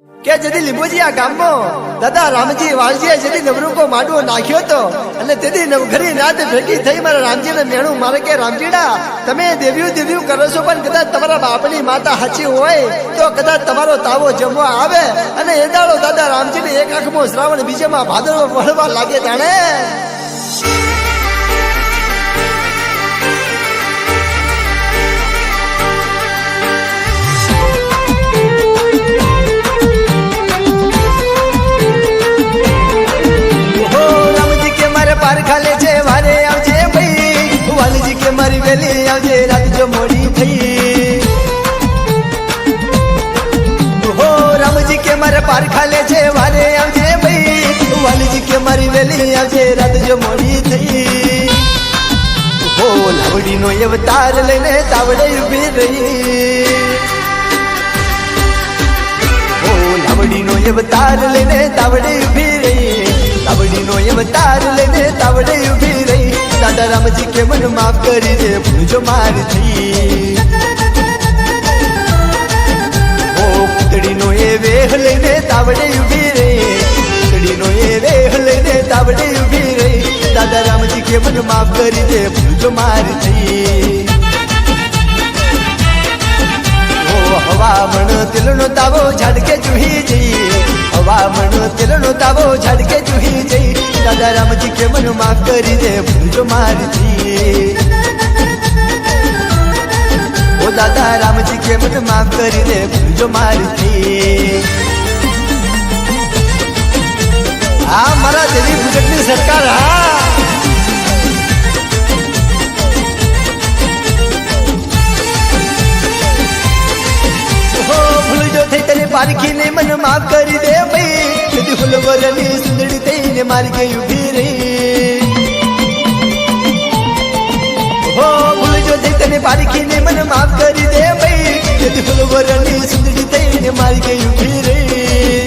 કે જદી લીંબોજીયા ગામમાં દાદા રામજી વાલજીએ જદી નવરૂકો માંડવો નાખ્યો તો અને તેથી નવઘરી રાત ભેગી થઈ મારા રામજીને મેણું મારે કે રામજીડા તમે દેવ્યું કરો છો પણ કદાચ તમારા બાપની માતા સાચી હોય તો કદાચ તમારો તાવો જમવા આવે અને એ દાડો દાદા રામજીને એક આંખમાં શ્રાવણ બીજામાં ભાદરવો વળવા લાગે તાણે ખાલે છે વારે આવજે ભાઈ વાલજી કે મારી વેલી આવજે રાત જો મોડી થઈ હો રામજી કે મારે પાર ખાલે છે વારે આવજે ભાઈ વાલજી કે મારી વેલી આવજે રાત જો મોડી થઈ હો લાવડીનો અવતાર લઈને તાવડે ઉભી રહી હો લાવડીનો અવતાર લઈને તાવડે ઉભી રહી લાવડીનો અવતાર લઈને તાવડે ઉભી રહી દાદા રામજી કે મન માફ કરી દે ભૂલ જો મારી થઈ ઓ કુતડીનો એ વેહ લઈને તાવડે ઉભી રહી કુતડીનો એ વેહ લઈને તાવડે ઉભી રહી દાદા રામજી કે મન માફ કરી દે ભૂલ જો મારી થઈ ઓ હવામણ દિલનો તાવો ઝાડકે ચૂહી જઈ હવામણ દિલનો તાવો ઝાડકે ચૂહી જઈ દાદા રામજી કે મન માફ કરી દે ભૂલ જો મારી થઈ ઓ દાદા રામજી કે મન માફ કરી દે ભૂલ જો મારી થઈ હા મારા દેવી ગુજરાતની સરકાર હા ભૂલ જો થઈ તને પારખીને મન માફ કરી દે ભાઈ કદી ફૂલવરની સુંદરી થઈને મારી ગઈ ઉભી રહી હો ભૂલ જો થઈ તને પારખીને મન માફ કરી દે ભાઈ કદી ફૂલવરની સુંદરી થઈને મારી ગઈ ઉભી રહી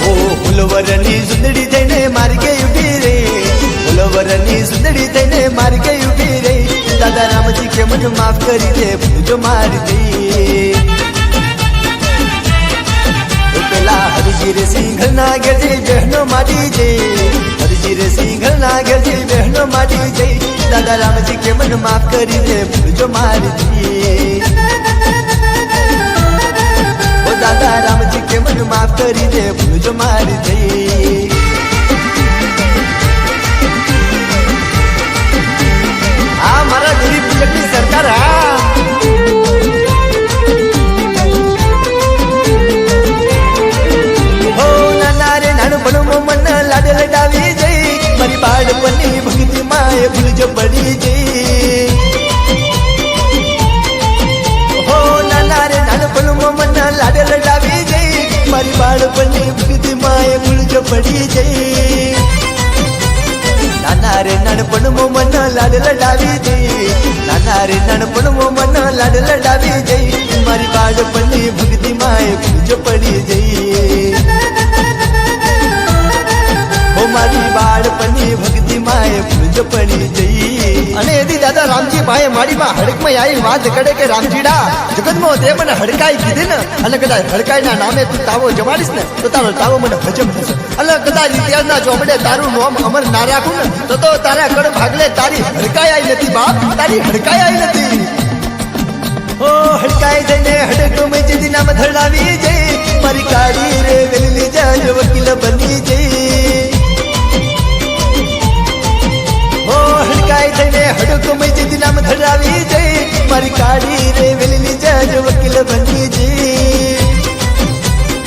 હો ફૂલવરની સુંદરી થઈને મારી ગઈ ઉભી રહી ફૂલવરની સુંદરી થઈને મારી ગઈ ઉભી રહી દાદા રામજી કે મન માફ કરી દે ભૂલ જો મારી દે હરજી રે સિંઘલ ના ગરજી બહેનો માટી જઈ હરજી રે સિંઘલ ના ગરજી બહેનો માટી જઈ દાદા રામજી કે મન માફ કરી દે ભૂલ જો મારી દી ઓ દાદા રામજી કે મન માફ કરી દે ભૂલ જો મારી દી આ મારા ગરીબ પૂજકની સરકાર હા લાડ લડાવી જઈ મારી બાળપણની ભક્તિ માએ ભૂલ જો પડી જઈ હો નાના રે નાનપણમાં મને લાડ લડાવી જઈ મારી બાળપણની ભક્તિ માએ ભૂલ જો પડી જઈ નાના રે નાનપણમાં મને લાડ લડાવી જઈ નાના રે નાનપણમાં મને લાડ લડાવી જઈ મારી બાળપણની ભક્તિ માએ ભૂલ જો પડી જઈ મારી બાળપણની ભક્તિ માએ ભૂલ પડી જઈ અને એથી દાદા રામજી ભાઈ મારી માં હડકમાં આવી વાત કરે કે રામજીડા જગતમાં તે મને હડકાઈ કીધી ને અને કદાચ હડકાઈના નામે તું તાવો જમાડીશ ને તો તારો તાવો મને હજમ થશે અને કદાચ ઇતિહાસના ચોપડે તારું નામ અમર ના રાખું ને તો તારા કડ ભાગલે તારી હડકાઈ આવી નથી બાપ તારી હડકાઈ આવી નથી ઓ હડકાઈ જઈને હડકો મેં જેથી નામ ધડાવી જઈ મારી કાળી રે વેલી જાજ વકીલ બની જઈ હડકાઈ થઈને હડકો મેં જેથી નામ ધરાવી જઈ મારી કાળી રે વેલી જજ વકીલ બની જઈ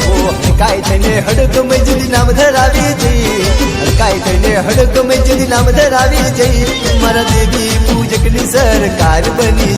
ઓ હડકાઈ થઈને હડકો મેં જેથી નામ ધરાવી જઈ હડકાઈ થઈને હડકો મેં જેથી નામ ધરાવી જઈ મારા દેવી પૂજકની સરકાર બની